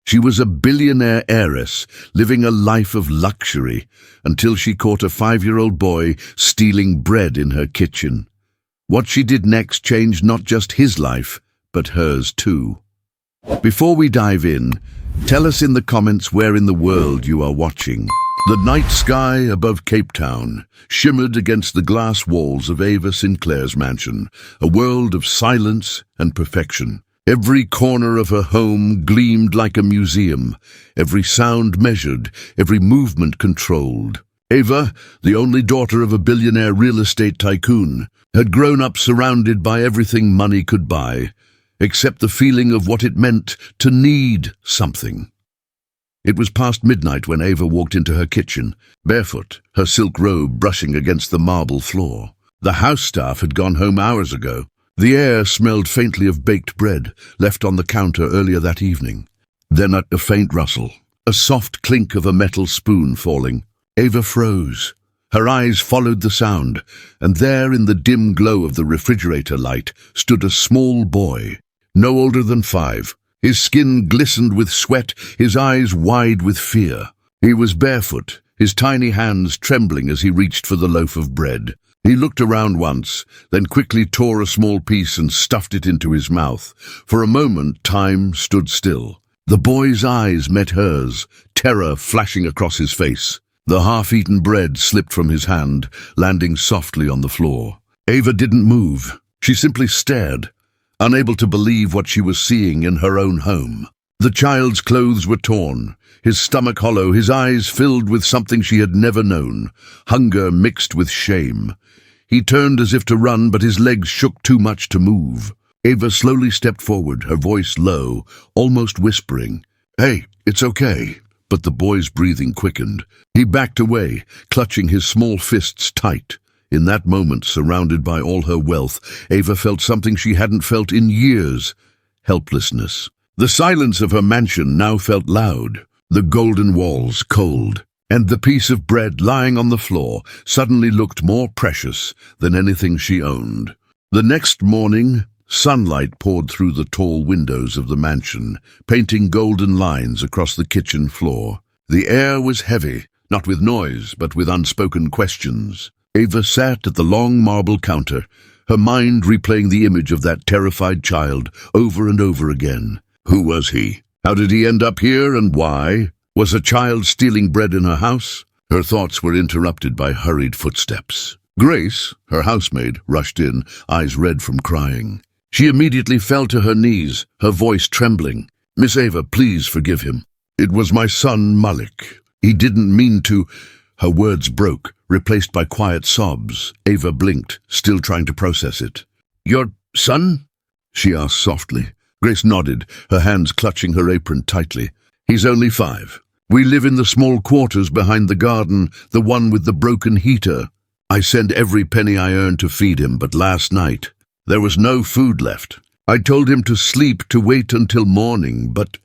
She was a billionaire heiress, living a life of luxury, until she caught a 5-year-old boy stealing bread in her kitchen. What she did next changed not just his life, but hers too. Before we dive in, tell us in the comments where in the world you are watching. The night sky above Cape Town shimmered against the glass walls of Ava Sinclair's mansion, a world of silence and perfection. Every corner of her home gleamed like a museum, every sound measured, every movement controlled. Ava, the only daughter of a billionaire real estate tycoon, had grown up surrounded by everything money could buy, except the feeling of what it meant to need something. It was past midnight when Ava walked into her kitchen, barefoot, her silk robe brushing against the marble floor. The house staff had gone home hours ago. The air smelled faintly of baked bread, left on the counter earlier that evening. Then at a faint rustle, a soft clink of a metal spoon falling. Ava froze. Her eyes followed the sound, and there in the dim glow of the refrigerator light stood a small boy, no older than 5. His skin glistened with sweat, his eyes wide with fear. He was barefoot, his tiny hands trembling as he reached for the loaf of bread. He looked around once, then quickly tore a small piece and stuffed it into his mouth. For a moment, time stood still. The boy's eyes met hers, terror flashing across his face. The half-eaten bread slipped from his hand, landing softly on the floor. Ava didn't move. She simply stared, unable to believe what she was seeing in her own home. The child's clothes were torn, his stomach hollow, his eyes filled with something she had never known, hunger mixed with shame. He turned as if to run, but his legs shook too much to move. Ava slowly stepped forward, her voice low, almost whispering, "Hey, it's okay." But the boy's breathing quickened. He backed away, clutching his small fists tight. In that moment, surrounded by all her wealth, Ava felt something she hadn't felt in years: helplessness. The silence of her mansion now felt loud, the golden walls cold, and the piece of bread lying on the floor suddenly looked more precious than anything she owned. The next morning, sunlight poured through the tall windows of the mansion, painting golden lines across the kitchen floor. The air was heavy, not with noise, but with unspoken questions. Ava sat at the long marble counter, her mind replaying the image of that terrified child over and over again. Who was he? How did he end up here, and why? Was a child stealing bread in her house? Her thoughts were interrupted by hurried footsteps. Grace, her housemaid, rushed in, eyes red from crying. She immediately fell to her knees, her voice trembling. "Miss Ava, please forgive him. It was my son, Malik. He didn't mean to—" Her words broke, replaced by quiet sobs. Ava blinked, still trying to process it. "Your son?" she asked softly. Grace nodded, her hands clutching her apron tightly. "He's only 5. We live in the small quarters behind the garden, the one with the broken heater. I send every penny I earn to feed him, but last night there was no food left. I told him to sleep, to wait until morning, but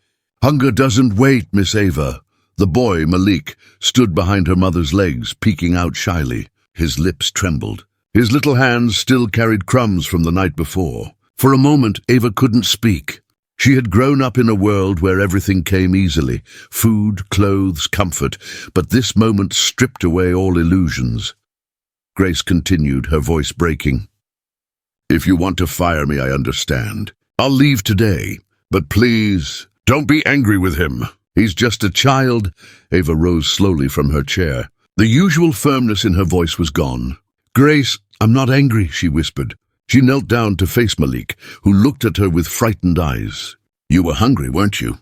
hunger doesn't wait, Miss Ava." The boy, Malik, stood behind her mother's legs, peeking out shyly. His lips trembled. His little hands still carried crumbs from the night before. For a moment, Ava couldn't speak. She had grown up in a world where everything came easily, food, clothes, comfort, but this moment stripped away all illusions. Grace continued, her voice breaking. "If you want to fire me, I understand. I'll leave today, but please, don't be angry with him. He's just a child." Ava rose slowly from her chair. The usual firmness in her voice was gone. "Grace, I'm not angry," she whispered. She knelt down to face Malik, who looked at her with frightened eyes. "You were hungry, weren't you?"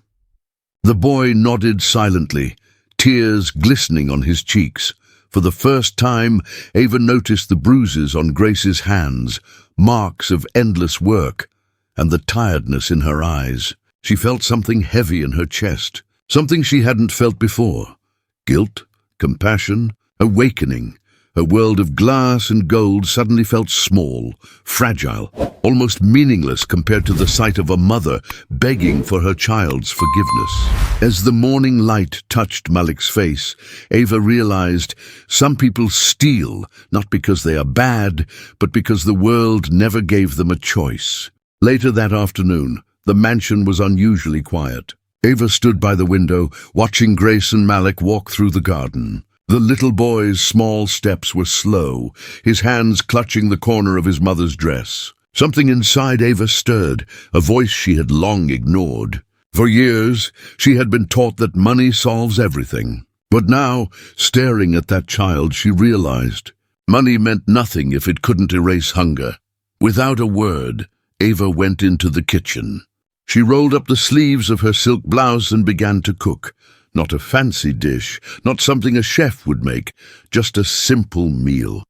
The boy nodded silently, tears glistening on his cheeks. For the first time, Ava noticed the bruises on Grace's hands, marks of endless work, and the tiredness in her eyes. She felt something heavy in her chest, something she hadn't felt before. Guilt, compassion, awakening. Her world of glass and gold suddenly felt small, fragile, almost meaningless compared to the sight of a mother begging for her child's forgiveness. As the morning light touched Malik's face, Ava realized some people steal, not because they are bad, but because the world never gave them a choice. Later that afternoon, the mansion was unusually quiet. Ava stood by the window, watching Grace and Malik walk through the garden. The little boy's small steps were slow, his hands clutching the corner of his mother's dress. Something inside Ava stirred, a voice she had long ignored. For years, she had been taught that money solves everything. But now, staring at that child, she realized money meant nothing if it couldn't erase hunger. Without a word, Ava went into the kitchen. She rolled up the sleeves of her silk blouse and began to cook. Not a fancy dish, not something a chef would make, just a simple meal.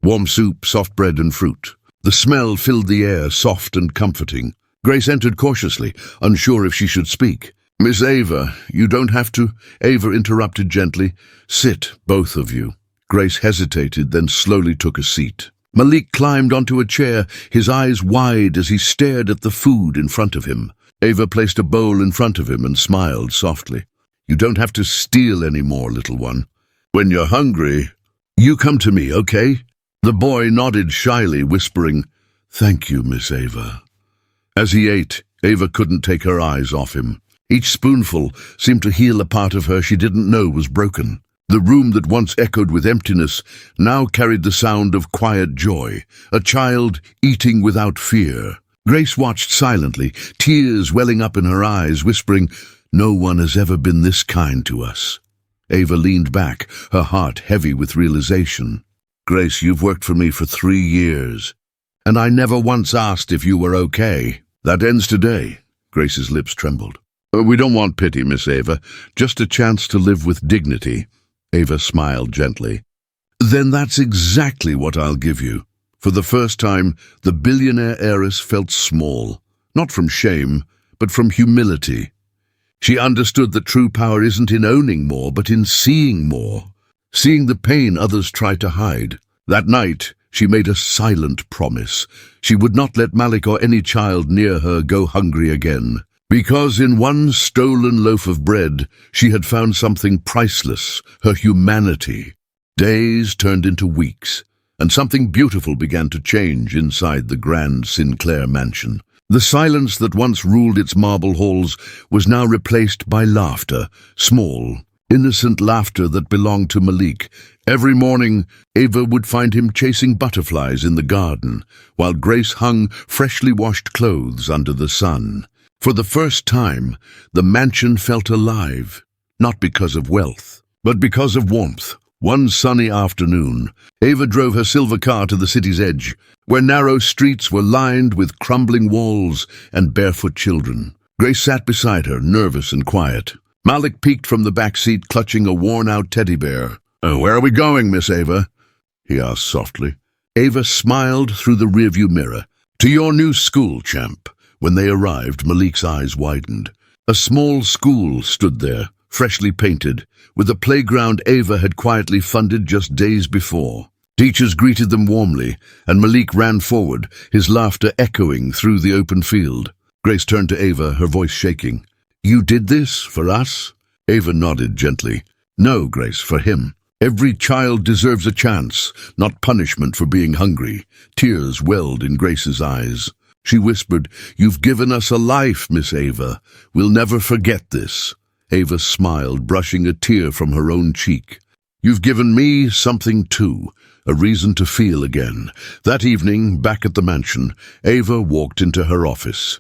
Warm soup, soft bread and fruit. The smell filled the air, soft and comforting. Grace entered cautiously, unsure if she should speak. "Miss Ava, you don't have to," Ava interrupted gently. "Sit, both of you." Grace hesitated, then slowly took a seat. Malik climbed onto a chair, his eyes wide as he stared at the food in front of him. Ava placed a bowl in front of him and smiled softly. "You don't have to steal anymore, little one. When you're hungry, you come to me, okay?" The boy nodded shyly, whispering, "Thank you, Miss Ava." As he ate, Ava couldn't take her eyes off him. Each spoonful seemed to heal a part of her she didn't know was broken. The room that once echoed with emptiness now carried the sound of quiet joy, a child eating without fear. Grace watched silently, tears welling up in her eyes, whispering, "No one has ever been this kind to us." Ava leaned back, her heart heavy with realization. "Grace, you've worked for me for 3 years, and I never once asked if you were okay. That ends today." Grace's lips trembled. "We don't want pity, Miss Ava, just a chance to live with dignity." Ava smiled gently. "Then that's exactly what I'll give you." For the first time, the billionaire heiress felt small, not from shame, but from humility. She understood that true power isn't in owning more, but in seeing more, seeing the pain others try to hide. That night, she made a silent promise. She would not let Malik or any child near her go hungry again, because in one stolen loaf of bread, she had found something priceless, her humanity. Days turned into weeks, and something beautiful began to change inside the grand Sinclair mansion. The silence that once ruled its marble halls was now replaced by laughter, small, innocent laughter that belonged to Malik. Every morning, Ava would find him chasing butterflies in the garden, while Grace hung freshly washed clothes under the sun. For the first time, the mansion felt alive, not because of wealth, but because of warmth. One sunny afternoon, Ava drove her silver car to the city's edge, where narrow streets were lined with crumbling walls and barefoot children. Grace sat beside her, nervous and quiet. Malik peeked from the back seat, clutching a worn-out teddy bear. "Where are we going, Miss Ava?" he asked softly. Ava smiled through the rearview mirror. "To your new school, champ." When they arrived, Malik's eyes widened. A small school stood there, freshly painted, with a playground Ava had quietly funded just days before. Teachers greeted them warmly, and Malik ran forward, his laughter echoing through the open field. Grace turned to Ava, her voice shaking. "You did this for us?" Ava nodded gently. "No, Grace, for him. Every child deserves a chance, not punishment for being hungry." Tears welled in Grace's eyes. She whispered, "You've given us a life, Miss Ava. We'll never forget this." Ava smiled, brushing a tear from her own cheek. "You've given me something too, a reason to feel again." That evening, back at the mansion, Ava walked into her office.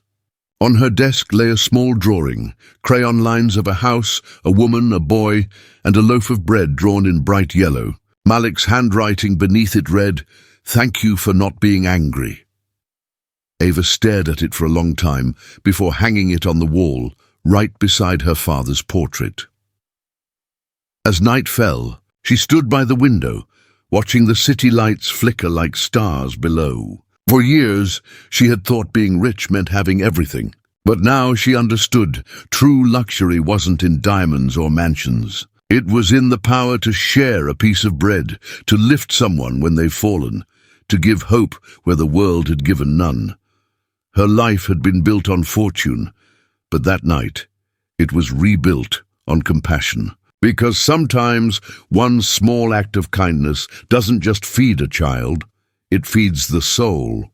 On her desk lay a small drawing, crayon lines of a house, a woman, a boy, and a loaf of bread drawn in bright yellow. Malik's handwriting beneath it read, "Thank you for not being angry." Ava stared at it for a long time before hanging it on the wall, right beside her father's portrait. As night fell, she stood by the window, watching the city lights flicker like stars below. For years, she had thought being rich meant having everything. But now she understood true luxury wasn't in diamonds or mansions. It was in the power to share a piece of bread, to lift someone when they've fallen, to give hope where the world had given none. Her life had been built on fortune, but that night it was rebuilt on compassion. Because sometimes one small act of kindness doesn't just feed a child, it feeds the soul.